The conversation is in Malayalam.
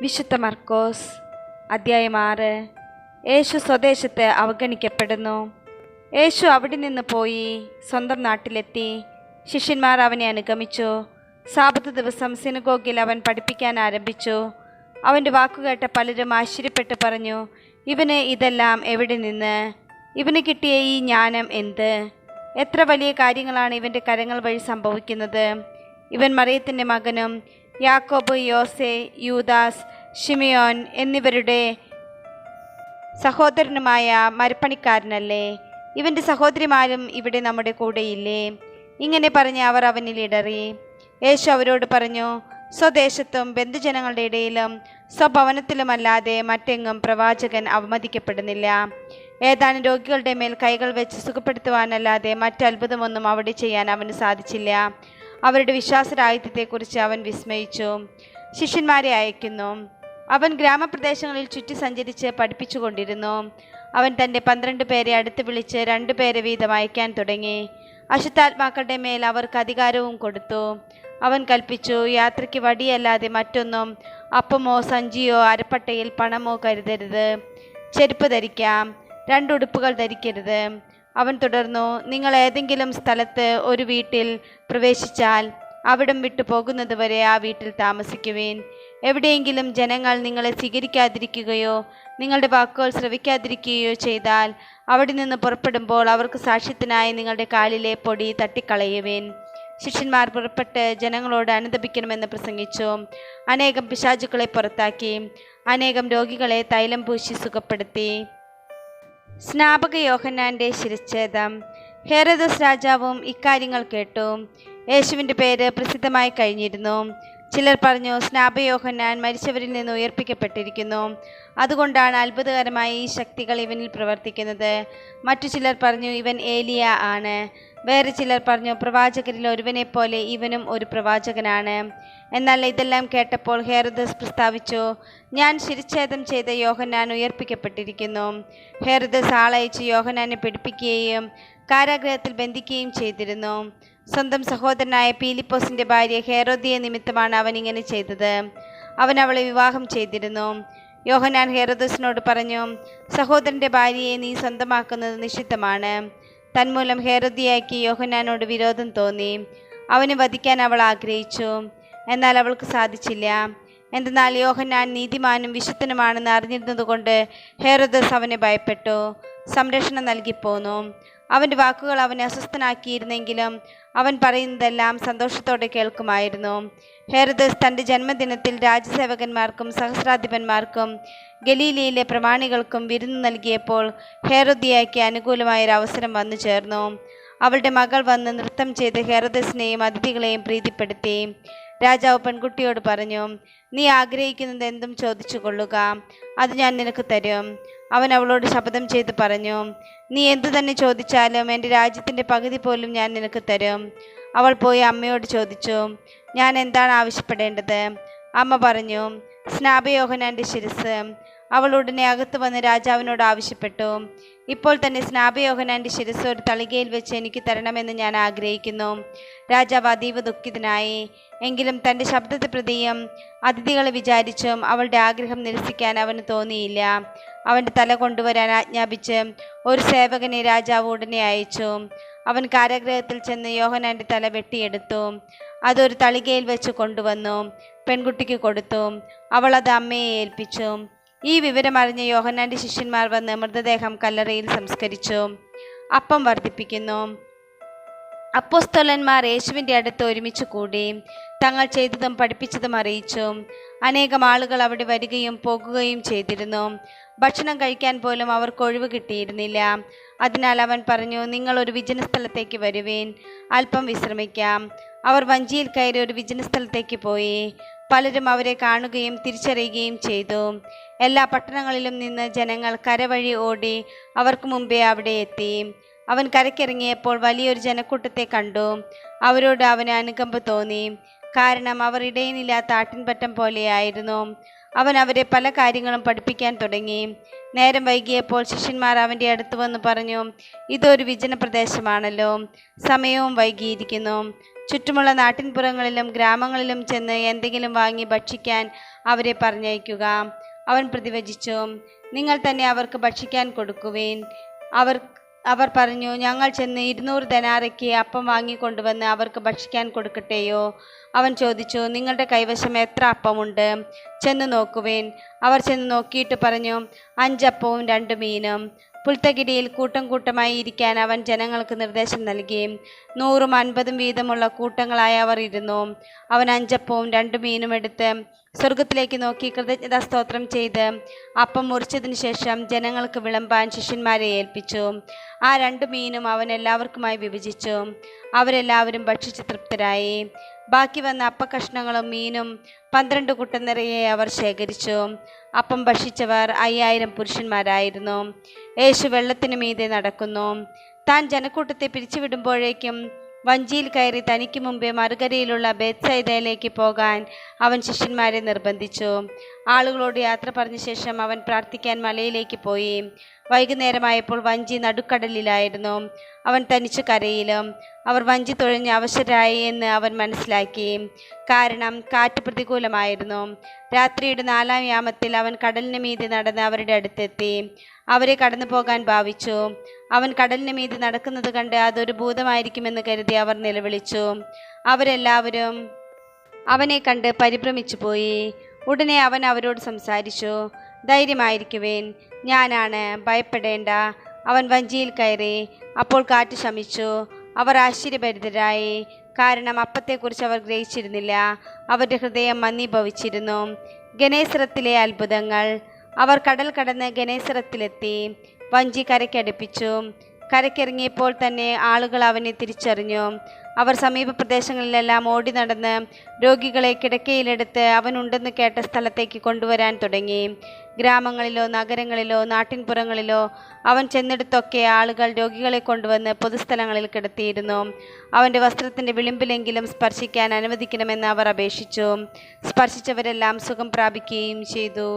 വിശുദ്ധ മർക്കോസ് അധ്യായം 6. യേശു സ്വദേശത്ത് അവഗണിക്കപ്പെടുന്നു. യേശു അവിടെ നിന്ന് പോയി സ്വന്തം നാട്ടിലെത്തി. ശിഷ്യന്മാർ അവനെ അനുഗമിച്ചു. സാബത്ത് ദിവസം സിനഗോഗിൽ അവൻ പഠിപ്പിക്കാൻ ആരംഭിച്ചു. അവൻ്റെ വാക്കുകേട്ട പലരും ആശ്ചര്യപ്പെട്ട് പറഞ്ഞു, ഇവന് ഇതെല്ലാം എവിടെ നിന്ന്? ഇവന് കിട്ടിയ ഈ ജ്ഞാനം എന്ത്? എത്ര വലിയ കാര്യങ്ങളാണ് ഇവൻ്റെ കരങ്ങൾ വഴി സംഭവിക്കുന്നത്. ഇവൻ മറിയത്തിൻ്റെ മകനും യാക്കോബ്, യോസെ, യൂദാസ്, ശിമിയോൻ എന്നിവരുടെ സഹോദരനുമായ മരപ്പണിക്കാരനല്ലേ? ഇവൻ്റെ സഹോദരിമാരും ഇവിടെ നമ്മുടെ കൂടെയില്ലേ? ഇങ്ങനെ പറഞ്ഞ് അവർ അവനിൽ ഇടറി. യേശു അവരോട് പറഞ്ഞു, സ്വദേശത്തും ബന്ധുജനങ്ങളുടെ ഇടയിലും സ്വഭവനത്തിലുമല്ലാതെ മറ്റെങ്ങും പ്രവാചകൻ അവമതിക്കപ്പെടുന്നില്ല. ഏതാനും രോഗികളുടെ മേൽ കൈകൾ വെച്ച് സുഖപ്പെടുത്തുവാനല്ലാതെ മറ്റ് അത്ഭുതമൊന്നും അവിടെ ചെയ്യാൻ അവന് സാധിച്ചില്ല. അവരുടെ വിശ്വാസരാഹിത്യത്തെക്കുറിച്ച് അവൻ വിസ്മയിച്ചു. ശിഷ്യന്മാരെ അയക്കുന്നു. അവൻ ഗ്രാമപ്രദേശങ്ങളിൽ ചുറ്റി സഞ്ചരിച്ച് പഠിപ്പിച്ചുകൊണ്ടിരുന്നു. അവൻ തൻ്റെ 12 പേരെ അടുത്ത് വിളിച്ച് 2 പേരെ വീതം അയക്കാൻ തുടങ്ങി. അശുദ്ധാത്മാക്കളുടെ മേൽ അവർക്ക് അധികാരവും കൊടുത്തു. അവൻ കൽപ്പിച്ചു, യാത്രയ്ക്ക് വടിയല്ലാതെ മറ്റൊന്നും, അപ്പമോ സഞ്ചിയോ അരപ്പട്ടയിൽ പണമോ കരുതരുത്. ചെരുപ്പ് ധരിക്കാം, 2 ഉടുപ്പുകൾ ധരിക്കരുത്. അവൻ തുടർന്നു, നിങ്ങൾ ഏതെങ്കിലും സ്ഥലത്ത് ഒരു വീട്ടിൽ പ്രവേശിച്ചാൽ അവിടം വിട്ടു പോകുന്നതുവരെ ആ വീട്ടിൽ താമസിക്കുവേൻ. എവിടെയെങ്കിലും ജനങ്ങൾ നിങ്ങളെ സ്വീകരിക്കാതിരിക്കുകയോ നിങ്ങളുടെ വാക്കുകൾ ശ്രവിക്കാതിരിക്കുകയോ ചെയ്താൽ അവിടെ നിന്ന് പുറപ്പെടുമ്പോൾ അവർക്ക് സാക്ഷ്യത്തിനായി നിങ്ങളുടെ കാലിലെ പൊടി തട്ടിക്കളയുവേൻ. ശിഷ്യന്മാർ പുറപ്പെട്ട് ജനങ്ങളോട് അനുതപിക്കണമെന്ന് പ്രസംഗിച്ചു. അനേകം പിശാചുക്കളെ പുറത്താക്കി അനേകം രോഗികളെ തൈലം പൂശി സുഖപ്പെടുത്തി. സ്നാപക യോഹന്നാൻ്റെ ശിരച്ഛേദം. ഹെരോദസ് രാജാവും ഇക്കാര്യങ്ങൾ കേട്ടു. യേശുവിൻ്റെ പേര് പ്രസിദ്ധമായി കഴിഞ്ഞിരുന്നു. ചിലർ പറഞ്ഞു, സ്നാപക യോഹന്നാൻ മരിച്ചവരിൽ നിന്ന് ഉയർപ്പിക്കപ്പെട്ടിരിക്കുന്നു, അതുകൊണ്ടാണ് അത്ഭുതകരമായി ഈ ശക്തികൾ ഇവനിൽ പ്രവർത്തിക്കുന്നത്. മറ്റു ചിലർ പറഞ്ഞു, ഇവൻ ഏലിയ ആണ്. വേറെ ചിലർ പറഞ്ഞു, പ്രവാചകരിൽ ഒരുവനെ പോലെ ഇവനും ഒരു പ്രവാചകനാണ്. എന്നാൽ ഇതെല്ലാം കേട്ടപ്പോൾ ഹെരോദസ് പ്രസ്താവിച്ചു, ഞാൻ ശിരച്ഛേദം ചെയ്ത യോഹന്നാൻ ഉയർപ്പിക്കപ്പെട്ടിരിക്കുന്നു. ഹെരോദസ് ആളയച്ച് യോഹന്നാനെ പിടിപ്പിക്കുകയും കാരാഗൃഹത്തിൽ ബന്ധിക്കുകയും ചെയ്തിരുന്നു. സ്വന്തം സഹോദരനായ പീലിപ്പോസിൻ്റെ ഭാര്യ ഹെരോദിയ നിമിത്തമാണ് അവൻ ഇങ്ങനെ ചെയ്തത്. അവൻ അവളെ വിവാഹം ചെയ്തിരുന്നു. യോഹന്നാൻ ഹെരോദസിനോട് പറഞ്ഞു, സഹോദരൻ്റെ ഭാര്യയെ നീ സ്വന്തമാക്കുന്നത് നിഷിദ്ധമാണ്. തന്മൂലം ഹെരോദിയയ്ക്ക് യോഹന്നാനോട് വിരോധം തോന്നി. അവനെ വധിക്കാൻ അവൾ ആഗ്രഹിച്ചു. എന്നാൽ അവൾക്ക് സാധിച്ചില്ല. എന്തെന്നാൽ യോഹന്നാൻ നീതിമാനും വിശുദ്ധനുമാണെന്ന് അറിഞ്ഞിരുന്നതുകൊണ്ട് ഹെരോദസ് അവനെ ഭയപ്പെട്ടു, സംരക്ഷണം നൽകിപ്പോന്നു. അവൻ്റെ വാക്കുകൾ അവനെ അസ്വസ്ഥനാക്കിയിരുന്നെങ്കിലും അവൻ പറയുന്നതെല്ലാം സന്തോഷത്തോടെ കേൾക്കുമായിരുന്നു. ഹെരോദസ് തൻ്റെ ജന്മദിനത്തിൽ രാജസേവകന്മാർക്കും സഹസ്രാധിപന്മാർക്കും ഗലീലയിലെ പ്രമാണികൾക്കും വിരുന്ന് നൽകിയപ്പോൾ ഹെരോദിയയ്ക്ക് അനുകൂലമായൊരു അവസരം വന്നു ചേർന്നു. അവളുടെ മകൾ വന്ന് നൃത്തം ചെയ്ത് ഹെരോദസിനെയും അതിഥികളെയും പ്രീതിപ്പെടുത്തി. രാജാവ് പെൺകുട്ടിയോട് പറഞ്ഞു, നീ ആഗ്രഹിക്കുന്നത് എന്തും ചോദിച്ചു കൊള്ളുക, അത് ഞാൻ നിനക്ക് തരും. അവൻ അവളോട് ശപഥം ചെയ്ത് പറഞ്ഞു, നീ എന്തു തന്നെ ചോദിച്ചാലും എൻ്റെ രാജ്യത്തിൻ്റെ പകുതി പോലും ഞാൻ നിനക്ക് തരും. അവൾ പോയി അമ്മയോട് ചോദിച്ചു, ഞാൻ എന്താണ് ആവശ്യപ്പെടേണ്ടത്? അമ്മ പറഞ്ഞു, സ്നാപക യോഹന്നാൻ്റെ ശിരസ്. അവൾ ഉടനെ അകത്ത് വന്ന് രാജാവിനോട് ആവശ്യപ്പെട്ടു, ഇപ്പോൾ തന്നെ സ്നാപക യോഹന്നാൻ്റെ ശിരസ് ഒരു തളികയിൽ വെച്ച് എനിക്ക് തരണമെന്ന് ഞാൻ ആഗ്രഹിക്കുന്നു. രാജാവ് അതീവ ദുഃഖിതനായി. എങ്കിലും തൻ്റെ ശബ്ദത്തെ പ്രതിയും അതിഥികളെ വിചാരിച്ചും അവളുടെ ആഗ്രഹം നിരസിക്കാൻ അവന് തോന്നിയില്ല. അവൻ്റെ തല കൊണ്ടുവരാൻ ആജ്ഞാപിച്ച് ഒരു സേവകനെ രാജാവ് ഉടനെ അയച്ചു. അവൻ കാരാഗൃഹത്തിൽ ചെന്ന് യോഹന്നാൻ്റെ തല വെട്ടിയെടുത്തു. അതൊരു തളികയിൽ വെച്ച് കൊണ്ടുവന്നു പെൺകുട്ടിക്ക് കൊടുത്തു. അവൾ അത് അമ്മയെ ഏൽപ്പിച്ചു. ഈ വിവരമറിഞ്ഞ യോഹന്നാൻ്റെ ശിഷ്യന്മാർ വന്ന് മൃതദേഹം കല്ലറയിൽ സംസ്കരിച്ചു. അപ്പം വർദ്ധിപ്പിക്കുന്നു. അപ്പോസ്തലന്മാർ യേശുവിൻ്റെ അടുത്ത് ഒരുമിച്ച് കൂടി തങ്ങൾ ചെയ്തതും പഠിപ്പിച്ചതും അറിയിച്ചു. അനേകം ആളുകൾ അവിടെ വരികയും പോകുകയും ചെയ്തിരുന്നു. ഭക്ഷണം കഴിക്കാൻ പോലും അവർക്ക് ഒഴിവ് കിട്ടിയിരുന്നില്ല. അതിനാൽ അവൻ പറഞ്ഞു, നിങ്ങൾ ഒരു വിജനസ്ഥലത്തേക്ക് വരുവേൻ, അല്പം വിശ്രമിക്കാം. അവർ വഞ്ചിയിൽ കയറി ഒരു വിജനസ്ഥലത്തേക്ക് പോയി. പലരും അവരെ കാണുകയും തിരിച്ചറിയുകയും ചെയ്തു. എല്ലാ പട്ടണങ്ങളിലും നിന്ന് ജനങ്ങൾ കരവഴി ഓടി അവർക്ക് മുമ്പേ അവിടെ എത്തി. അവൻ കരയ്ക്കിറങ്ങിയപ്പോൾ വലിയൊരു ജനക്കൂട്ടത്തെ കണ്ടു. അവരോട് അവന് അനുകമ്പ തോന്നി, കാരണം അവർ ഇടയനില്ലാത്ത ആട്ടിൻപറ്റം പോലെയായിരുന്നു. അവൻ അവരെ പല കാര്യങ്ങളും പഠിപ്പിക്കാൻ തുടങ്ങി. നേരം വൈകിയപ്പോൾ ശിഷ്യന്മാർ അവൻ്റെ അടുത്ത് വന്ന് പറഞ്ഞു, ഇതൊരു വിജന പ്രദേശമാണല്ലോ, സമയവും വൈകിയിരിക്കുന്നു. ചുറ്റുമുള്ള നാട്ടിൻപുറങ്ങളിലും ഗ്രാമങ്ങളിലും ചെന്ന് എന്തെങ്കിലും വാങ്ങി ഭക്ഷിക്കാൻ അവരെ പറഞ്ഞയക്കുക. അവൻ പ്രതിവചിച്ചു, നിങ്ങൾ തന്നെ അവർക്ക് ഭക്ഷിക്കാൻ കൊടുക്കുവേൻ. അവർ പറഞ്ഞു, ഞങ്ങൾ ചെന്ന് 200 ധനാരയ്ക്ക് അപ്പം വാങ്ങിക്കൊണ്ടുവന്ന് അവർക്ക് ഭക്ഷിക്കാൻ കൊടുക്കട്ടെയോ? അവൻ ചോദിച്ചു, നിങ്ങളുടെ കൈവശം എത്ര അപ്പമുണ്ട്? ചെന്ന് നോക്കുവേൻ. അവർ ചെന്ന് നോക്കിയിട്ട് പറഞ്ഞു, 5 അപ്പവും 2 മീനും. പുൽത്തകിടിയിൽ കൂട്ടം കൂട്ടമായി ഇരിക്കാൻ അവൻ ജനങ്ങൾക്ക് നിർദ്ദേശം നൽകി. 100ഉം 50ഉം വീതമുള്ള കൂട്ടങ്ങളായി അവർ ഇരുന്നു. അവൻ 5 അപ്പവും 2 മീനും എടുത്ത് സ്വർഗത്തിലേക്ക് നോക്കി കൃതജ്ഞതാ സ്തോത്രം ചെയ്ത് അപ്പം മുറിച്ചതിന് ശേഷം ജനങ്ങൾക്ക് വിളമ്പാൻ ശിഷ്യന്മാരെ ഏൽപ്പിച്ചു. ആ 2 മീനും അവൻ എല്ലാവർക്കുമായി വിഭജിച്ചു. അവരെല്ലാവരും ഭക്ഷിച്ച് തൃപ്തരായി. ബാക്കി വന്ന അപ്പക്കഷ്ണങ്ങളും മീനും 12 കുട്ട നിറയെ അവർ ശേഖരിച്ചു. അപ്പം ഭക്ഷിച്ചവർ 5000 പുരുഷന്മാരായിരുന്നു. യേശു വെള്ളത്തിനു മീതെ നടക്കുന്നു. താൻ ജനക്കൂട്ടത്തെ പിരിച്ചുവിടുമ്പോഴേക്കും വഞ്ചിയിൽ കയറി തനിക്ക് മുമ്പേ മറുകരയിലുള്ള ബേത്സയിദയിലേക്ക് പോകാൻ അവൻ ശിഷ്യന്മാരെ നിർബന്ധിച്ചു. ആളുകളോട് യാത്ര പറഞ്ഞ ശേഷം അവൻ പ്രാർത്ഥിക്കാൻ മലയിലേക്ക് പോയി. വൈകുന്നേരമായപ്പോൾ വഞ്ചി നടുക്കടലിലായിരുന്നു. അവൻ തനിച്ചു കരയിലും. അവർ വഞ്ചി തുഴഞ്ഞ് അവശരായി എന്ന് അവൻ മനസ്സിലാക്കി, കാരണം കാറ്റ് പ്രതികൂലമായിരുന്നു. രാത്രിയുടെ 4-ാം യാമത്തിൽ അവൻ കടലിന് മീതെ നടന്ന് അവരുടെ അടുത്തെത്തി. അവരെ കടന്നു പോകാൻ ഭാവിച്ചു. അവൻ കടലിന് മീതെ നടക്കുന്നത് കണ്ട് അതൊരു ഭൂതമായിരിക്കുമെന്ന് കരുതി അവർ നിലവിളിച്ചു. അവരെല്ലാവരും അവനെ കണ്ട് പരിഭ്രമിച്ചു പോയി. ഉടനെ അവൻ അവരോട് സംസാരിച്ചു, ധൈര്യമായിരിക്കുവേൻ, ഞാനാണ്, ഭയപ്പെടേണ്ട. അവൻ വഞ്ചിയിൽ കയറി. അപ്പോൾ കാറ്റ് ശമിച്ചു. അവർ ആശ്ചര്യഭരിതരായി, കാരണം അപ്പത്തെക്കുറിച്ച് അവർ ഗ്രഹിച്ചിരുന്നില്ല. അവരുടെ ഹൃദയം മന്ദീഭവിച്ചിരുന്നു. ഗനേസറത്തിലെ അത്ഭുതങ്ങൾ. അവർ കടൽ കടന്ന് ഗനേസറത്തിലെത്തി. വഞ്ചി കരയ്ക്കടുപ്പിച്ചു. കരയ്ക്കിറങ്ങിയപ്പോൾ തന്നെ ആളുകൾ അവനെ തിരിച്ചറിഞ്ഞു. അവർ സമീപ പ്രദേശങ്ങളിലെല്ലാം ഓടി നടന്ന് രോഗികളെ കിടക്കയിലെടുത്ത് അവനുണ്ടെന്ന് കേട്ട സ്ഥലത്തേക്ക് കൊണ്ടുവരാൻ തുടങ്ങി. ഗ്രാമങ്ങളിലോ നഗരങ്ങളിലോ നാട്ടിൻപുറങ്ങളിലോ അവൻ ചെന്നിടത്തൊക്കെ ആളുകൾ രോഗികളെ കൊണ്ടുവന്ന് പൊതുസ്ഥലങ്ങളിൽ കിടത്തിയിരുന്നു. അവൻ്റെ വസ്ത്രത്തിൻ്റെ വിളിമ്പിലെങ്കിലും സ്പർശിക്കാൻ അനുവദിക്കണമെന്ന് അവർ അപേക്ഷിച്ചു. സ്പർശിച്ചവരെല്ലാം സുഖം പ്രാപിക്കുകയും ചെയ്തു.